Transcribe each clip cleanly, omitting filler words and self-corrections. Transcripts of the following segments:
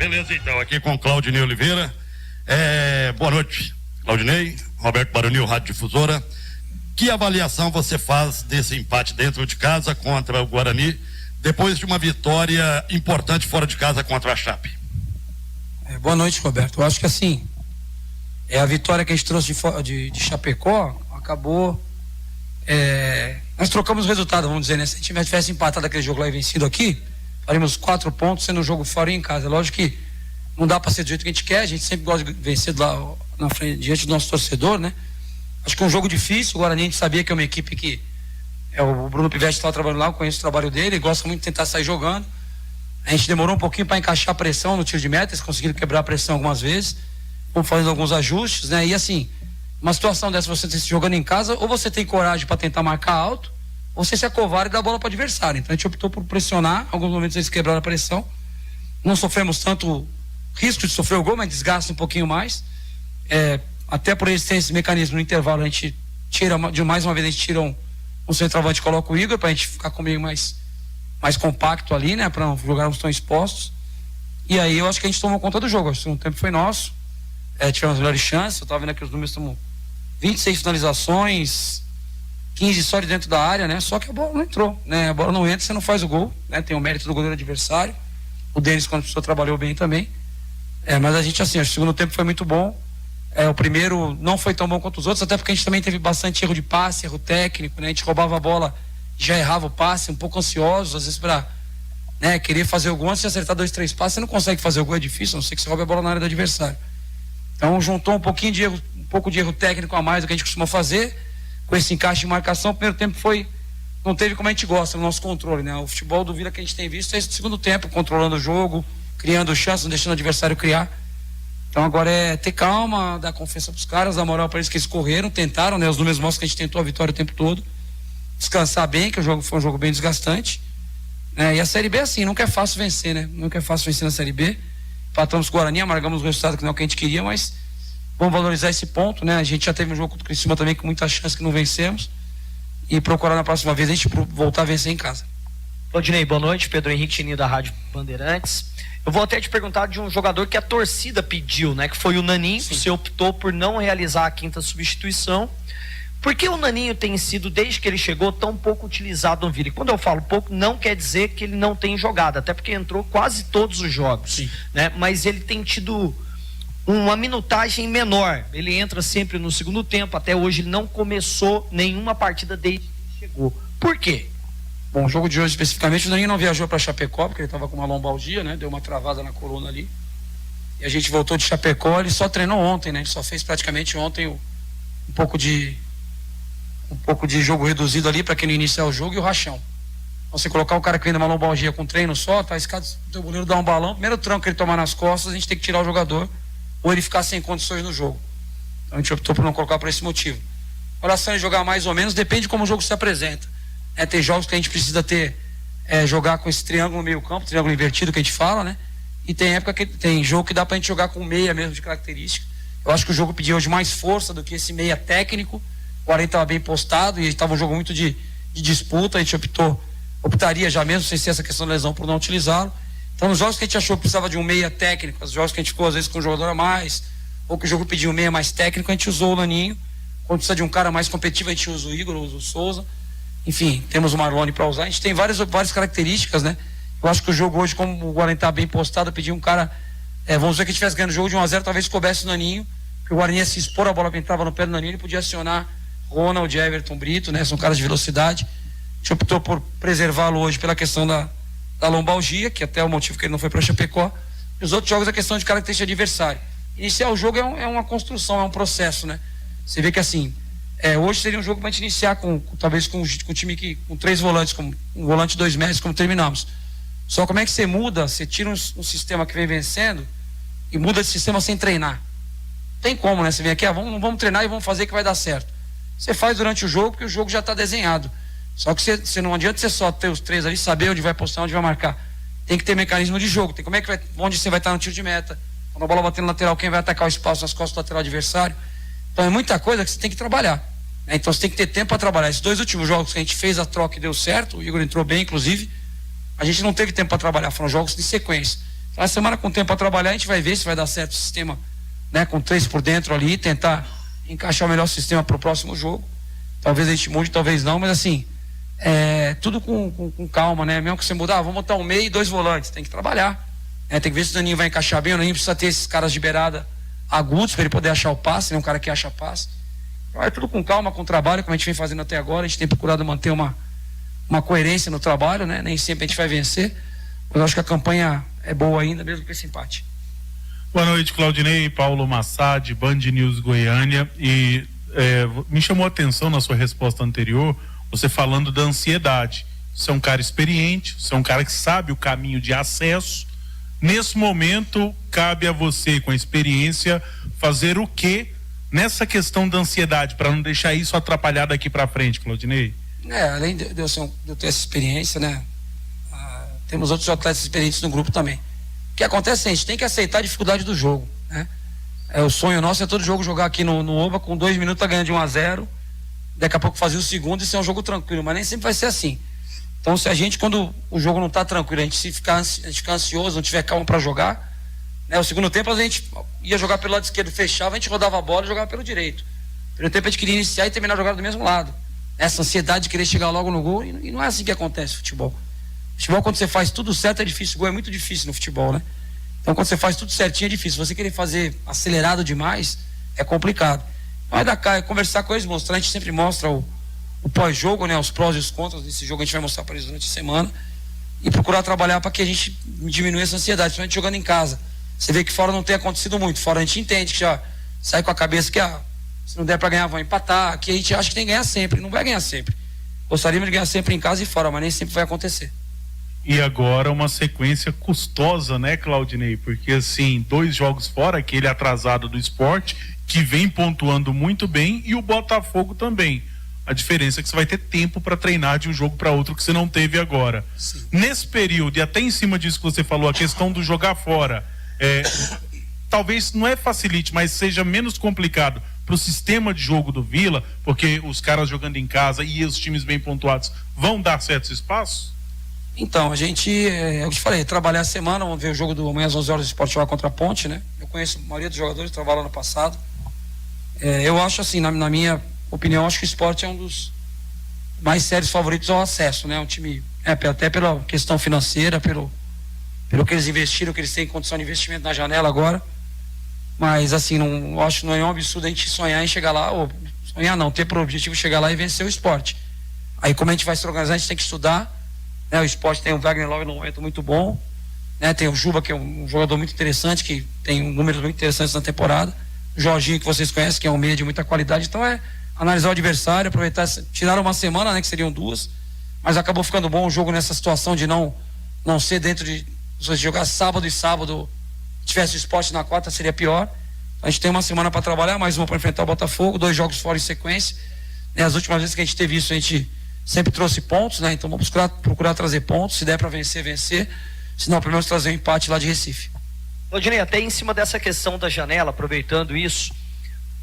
Beleza, então, aqui com Claudinei Oliveira. Boa noite, Claudinei, Roberto Baronil, Rádio Difusora. Que avaliação você faz desse empate dentro de casa contra o Guarani, depois de uma vitória importante fora de casa contra a Chape? Boa noite, Roberto. Eu acho que assim, a vitória que a gente trouxe de Chapecó acabou. Nós trocamos o resultado, vamos dizer, né? Se a gente tivesse empatado aquele jogo lá e vencido aqui, faríamos 4 pontos sendo um jogo fora e em casa. Lógico que não dá para ser do jeito que a gente quer, a gente sempre gosta de vencer lá na frente, diante do nosso torcedor, né? Acho que é um jogo difícil. O Guarani, a gente sabia que é uma equipe que o Bruno Pivetti estava trabalhando lá, eu conheço o trabalho dele, ele gosta muito de tentar sair jogando. A gente demorou um pouquinho para encaixar a pressão no tiro de meta, eles conseguiram quebrar a pressão algumas vezes, vamos fazendo alguns ajustes, né? E assim, uma situação dessa, você se jogando em casa, ou você tem coragem para tentar marcar alto, ou você se acovarda e dá a bola para o adversário. Então a gente optou por pressionar, em alguns momentos eles quebraram a pressão, não sofremos tanto risco de sofrer o gol, mas desgasta um pouquinho mais, até por eles terem esse mecanismo no intervalo, a gente tira, de mais uma vez a gente tira um centroavante e coloca o Igor, pra gente ficar com meio mais compacto ali, né, para não jogarmos tão expostos. E aí eu acho que a gente tomou conta do jogo. Acho que o tempo foi nosso, tivemos melhores chances. Eu tava vendo aqui os números, estamos 26 finalizações, 15 só de dentro da área, né, só que a bola não entrou, né, a bola não entra, você não faz o gol, né, tem o mérito do goleiro adversário, o Denis, quando a pessoa trabalhou bem também, mas a gente, assim, acho que o segundo tempo foi muito bom. O primeiro não foi tão bom quanto os outros, até porque a gente também teve bastante erro de passe, erro técnico, né, a gente roubava a bola, já errava o passe, um pouco ansioso, às vezes para, né, querer fazer o gol. Antes de acertar 2, 3 passes, você não consegue fazer o gol, é difícil, a não ser que você roube a bola na área do adversário. Então juntou um pouco de erro técnico a mais do que a gente costuma fazer, com esse encaixe de marcação. O primeiro tempo não teve como a gente gosta, no nosso controle, né? O futebol do Vila que a gente tem visto é esse segundo tempo, controlando o jogo, criando chances, não deixando o adversário criar. Então agora é ter calma, dar confiança pros caras, dar moral para eles, que eles correram, tentaram, né? Os números mostram que a gente tentou a vitória o tempo todo. Descansar bem, que o jogo foi um jogo bem desgastante, né? E a Série B é assim, nunca é fácil vencer, né? Nunca é fácil vencer na Série B. Empatamos com o Guarani, amargamos o resultado que não é o que a gente queria, mas vamos valorizar esse ponto, né? A gente já teve um jogo contra o Criciúma também com muita chance que não vencemos, e procurar na próxima vez a gente voltar a vencer em casa. Claudinei, boa noite. Pedro Henrique Chininho da Rádio Bandeirantes. Eu vou até te perguntar de um jogador que a torcida pediu, né? Que foi o Naninho. Sim. Você optou por não realizar a 5ª substituição. Por que o Naninho tem sido, desde que ele chegou, tão pouco utilizado no Vila? E quando eu falo pouco, não quer dizer que ele não tem jogado, até porque entrou quase todos os jogos. Sim. Né? Mas ele tem tido uma minutagem menor. Ele entra sempre no segundo tempo. Até hoje ele não começou nenhuma partida desde que chegou. Por quê? Bom, o jogo de hoje especificamente, o Naninho não viajou para Chapecó, porque ele estava com uma lombalgia, né? Deu uma travada na coluna ali. E a gente voltou de Chapecó, ele só treinou ontem, né? Ele só fez praticamente ontem um pouco de jogo reduzido ali para quem não iniciar o jogo, e o rachão. Você colocar o cara que vem de uma lombalgia com treino só, tá escado, o goleiro dá um balão, primeiro tranco que ele tomar nas costas, a gente tem que tirar o jogador, ou ele ficar sem condições no jogo. Então a gente optou por não colocar por esse motivo. A relação de jogar mais ou menos depende de como o jogo se apresenta. Tem jogos que a gente precisa jogar com esse triângulo no meio campo, triângulo invertido que a gente fala, né? E tem jogo que dá pra gente jogar com meia mesmo de característica. Eu acho que o jogo pediu hoje mais força do que esse meia técnico. O Guarani estava bem postado e estava um jogo muito de disputa. A gente optaria já mesmo, sem ser essa questão da lesão, por não utilizá-lo. Então nos jogos que a gente achou que precisava de um meia técnico, os jogos que a gente ficou às vezes com um jogador a mais, ou que o jogo pediu um meia mais técnico, a gente usou o Naninho. Quando precisa de um cara mais competitivo, a gente usa o Igor, usa o Souza. Enfim, temos o Marlone para usar. A gente tem várias características, né? Eu acho que o jogo hoje, como o Guarani está bem postado, pediu um cara, vamos dizer que a gente estivesse ganhando o jogo de 1-0, talvez coubesse o Naninho, porque o Guarani ia se expor, a bola entrava no pé do Naninho, ele podia acionar Ronald, Everton, Brito, né? São caras de velocidade. A gente optou por preservá-lo hoje pela questão da lombalgia, que até é o motivo que ele não foi para Chapecó. E os outros jogos é questão de característica de adversário. Iniciar o jogo é uma construção, é um processo, né? Você vê que assim, hoje seria um jogo para a gente iniciar talvez com um time com 3 volantes, com um volante 2 médios, como terminamos. Só como é que você muda, você tira um sistema que vem vencendo e muda de sistema sem treinar. Tem como, né? Você vem aqui, vamos treinar e vamos fazer que vai dar certo. Você faz durante o jogo, porque o jogo já está desenhado. Só que você não adianta você só ter os 3 ali, saber onde vai postar, onde vai marcar. Tem que ter mecanismo de jogo. Tem onde você vai estar no tiro de meta. Quando a bola bater no lateral, quem vai atacar o espaço nas costas do lateral adversário. Então é muita coisa que você tem que trabalhar, né? Então você tem que ter tempo para trabalhar. Esses 2 últimos jogos que a gente fez a troca e deu certo, o Igor entrou bem, inclusive, a gente não teve tempo para trabalhar, foram jogos de sequência. A semana com tempo para trabalhar, a gente vai ver se vai dar certo o sistema, né, com 3 por dentro ali, tentar encaixar o melhor sistema para o próximo jogo. Talvez a gente mude, talvez não, mas assim, tudo com calma, né? Mesmo que você mudar, vamos botar um meio e 2 volantes, tem que trabalhar, né? Tem que ver se o Daninho vai encaixar bem. O Daninho precisa ter esses caras de beirada agudos para ele poder achar o passe, né? Um cara que acha passe. Então, tudo com calma, com trabalho, como a gente vem fazendo até agora. A gente tem procurado manter uma coerência no trabalho, né? Nem sempre a gente vai vencer, mas eu acho que a campanha é boa ainda, mesmo com esse empate. Boa noite, Claudinei, Paulo Massad, Band News Goiânia. E me chamou a atenção na sua resposta anterior, você falando da ansiedade. Você é um cara experiente, você é um cara que sabe o caminho de acesso. Nesse momento, cabe a você, com a experiência, fazer o quê nessa questão da ansiedade, para não deixar isso atrapalhar daqui para frente, Claudinei? Além de eu ter essa experiência, né? Temos outros atletas experientes no grupo também. O que acontece é a gente tem que aceitar a dificuldade do jogo, né? O sonho nosso é todo jogo jogar aqui no Oba, com 2 minutos tá ganhando de 1-0, daqui a pouco fazer o segundo e ser um jogo tranquilo, mas nem sempre vai ser assim. Então, se a gente, quando o jogo não está tranquilo, a gente ficar ansioso, não tiver calma para jogar, né? O segundo tempo a gente ia jogar pelo lado esquerdo, fechava, a gente rodava a bola e jogava pelo direito. Pelo tempo a gente queria iniciar e terminar a jogada do mesmo lado. Essa ansiedade de querer chegar logo no gol, e não é assim que acontece no futebol. Futebol, quando você faz tudo certo, é difícil. O gol é muito difícil no futebol, né? Então, quando você faz tudo certinho, é difícil. Você querer fazer acelerado demais, é complicado. Vai dar cá, conversar com eles, mostrar. A gente sempre mostra o pós-jogo, né? Os prós e os contras desse jogo, a gente vai mostrar para eles durante a semana. E procurar trabalhar para que a gente diminua essa ansiedade, principalmente jogando em casa. Você vê que fora não tem acontecido muito. Fora a gente entende que já sai com a cabeça que, se não der para ganhar, vão empatar. Aqui a gente acha que tem que ganhar sempre. Não vai ganhar sempre. Gostaríamos de ganhar sempre em casa e fora, mas nem sempre vai acontecer. E agora uma sequência custosa, né, Claudinei? Porque assim, 2 jogos fora, aquele atrasado do Sport, que vem pontuando muito bem, e o Botafogo também. A diferença é que você vai ter tempo para treinar de um jogo para outro que você não teve agora. Sim. Nesse período, e até em cima disso que você falou, a questão do jogar fora, talvez não facilite, mas seja menos complicado para o sistema de jogo do Vila, porque os caras jogando em casa e os times bem pontuados vão dar certos espaços? Então, a gente, eu te falei, trabalhar a semana, vamos ver o jogo do amanhã às 11 horas do Sport jogar contra a Ponte, né? Eu conheço a maioria dos jogadores, trabalharam no passado. Eu acho assim, na minha opinião, acho que o Sport é um dos mais sérios favoritos ao acesso, né? Um time, até pela questão financeira, pelo que eles investiram, que eles têm condição de investimento na janela agora. Mas assim, não acho, não é um absurdo a gente sonhar em chegar lá, ou sonhar não, ter por objetivo chegar lá e vencer o Sport. Aí como a gente vai se organizar, a gente tem que estudar, né? O Sport tem o Wagner Love num momento muito bom, né? Tem o Juba, que é um jogador muito interessante, que tem números muito interessantes na temporada. O Jorginho, que vocês conhecem, que é um meia de muita qualidade. Então analisar o adversário, aproveitar, tiraram uma semana, né, que seriam 2, mas acabou ficando bom o jogo nessa situação de não ser dentro de, se jogar sábado e sábado, tivesse o Sport na quarta, seria pior. A gente tem uma semana para trabalhar, mais uma para enfrentar o Botafogo, 2 jogos fora em sequência, né? As últimas vezes que a gente teve isso, a gente sempre trouxe pontos, né? Então vamos procurar trazer pontos, se der para vencer, se não, pelo menos trazer um empate lá de Recife. Claudinei, até em cima dessa questão da janela, aproveitando isso,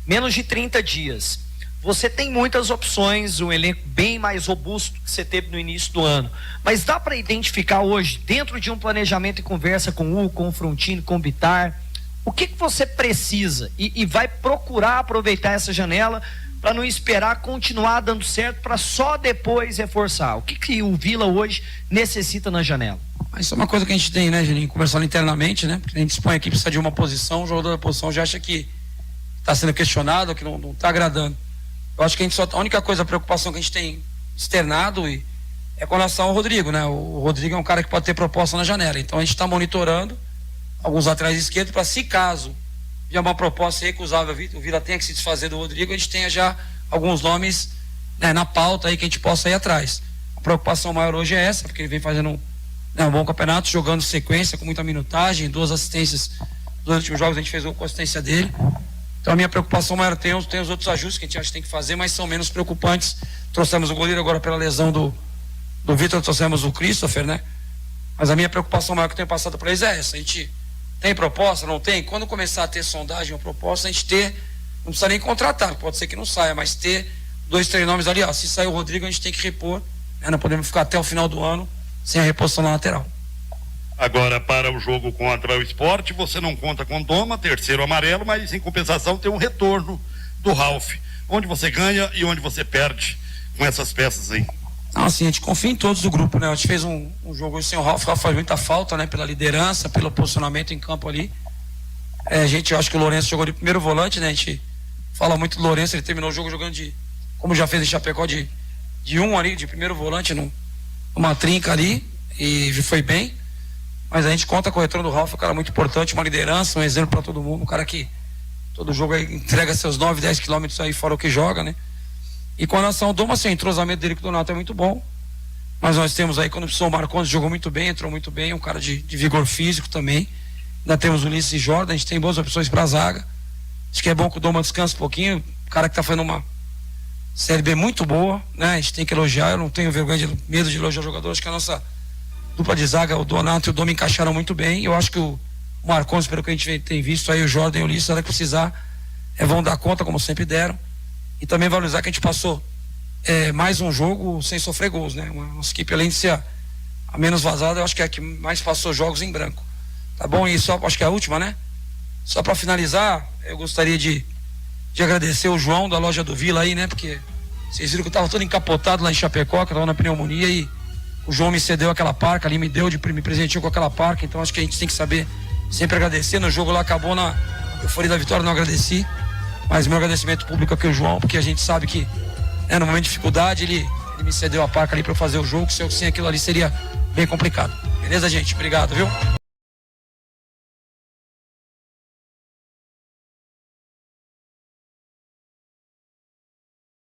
menos de 30 dias, você tem muitas opções, um elenco bem mais robusto que você teve no início do ano, mas dá para identificar hoje, dentro de um planejamento e conversa com o Hugo, com o Frontino, com o Bittar, o que você precisa e vai procurar aproveitar essa janela para não esperar continuar dando certo para só depois reforçar? O que o Vila hoje necessita na janela? Isso é uma coisa que a gente tem, né, Geninho, conversando internamente, né? Porque a gente expõe aqui, precisa de uma posição, o jogador da posição já acha que está sendo questionado, que não está agradando. Eu acho que a única coisa, a preocupação que a gente tem externado é com relação ao Rodrigo, né? O Rodrigo é um cara que pode ter proposta na janela, então a gente está monitorando alguns laterais esquerdos para, se caso vier uma proposta recusável, o Vila tenha que se desfazer do Rodrigo, a gente tenha já alguns nomes, né, na pauta aí que a gente possa ir atrás. A preocupação maior hoje é essa, porque ele vem fazendo um bom campeonato, jogando sequência, com muita minutagem, 2 assistências nos últimos jogos, a gente fez uma assistência dele. Então a minha preocupação maior, tem os outros ajustes que a gente acha que tem que fazer, mas são menos preocupantes. Trouxemos o goleiro agora pela lesão do Vitor, trouxemos o Christopher, né? Mas a minha preocupação maior que eu tenho passado para eles é essa: a gente tem proposta, não tem? Quando começar a ter sondagem ou proposta, a gente não precisa nem contratar, pode ser que não saia, mas ter 2, 3 nomes ali, se sair o Rodrigo, a gente tem que repor, né? Não podemos ficar até o final do ano sem a reposição na lateral. Agora, para o jogo contra o Sport, você não conta com Doma, terceiro amarelo, mas em compensação tem um retorno do Ralf. Onde você ganha e onde você perde com essas peças aí? Não, assim, a gente confia em todos do grupo, né? A gente fez um jogo sem o Ralf faz muita falta, né? Pela liderança, pelo posicionamento em campo ali. Eu acho que o Lourenço jogou de primeiro volante, né? A gente fala muito do Lourenço, ele terminou o jogo jogando como já fez em Chapecó, de ali, de primeiro volante, numa trinca ali, e foi bem. Mas a gente conta com o retorno do Ralf, um cara muito importante, uma liderança, um exemplo para todo mundo, um cara que todo jogo aí entrega seus 9, 10 quilômetros aí fora o que joga, né? E com relação ao Doma, assim, o entrosamento dele com o Donato é muito bom, mas nós temos aí, quando precisou, o Marcondes jogou muito bem, entrou muito bem, um cara de vigor físico também. Ainda temos o Ulisses e Jordan, a gente tem boas opções para a zaga. Acho que é bom que o Doma descanse um pouquinho, o cara que tá fazendo uma Série B muito boa, né? A gente tem que elogiar, eu não tenho medo de elogiar o jogador, acho que a nossa dupla de zaga, o Donato e o Doma encaixaram muito bem. Eu acho que o Marcondes, pelo que a gente tem visto aí, o Jordan e o Ulisses, na hora que precisar, vão dar conta, como sempre deram. E também valorizar que a gente passou mais um jogo sem sofrer gols, né? Nossa equipe, além de ser a menos vazada, eu acho que é a que mais passou jogos em branco. Tá bom? E só, acho que é a última, né? Só para finalizar, eu gostaria de agradecer o João da loja do Vila aí, né? Porque vocês viram que eu tava todo encapotado lá em Chapecó, que eu tava na pneumonia, e o João me cedeu aquela parca ali, me presenteou com aquela parca. Então acho que a gente tem que saber sempre agradecer. No jogo lá acabou na euforia da vitória, não agradeci, mas meu agradecimento público aqui ao João, porque a gente sabe que no momento de dificuldade ele me cedeu a parca ali para eu fazer o jogo, sem aquilo ali seria bem complicado. Beleza, gente? Obrigado, viu?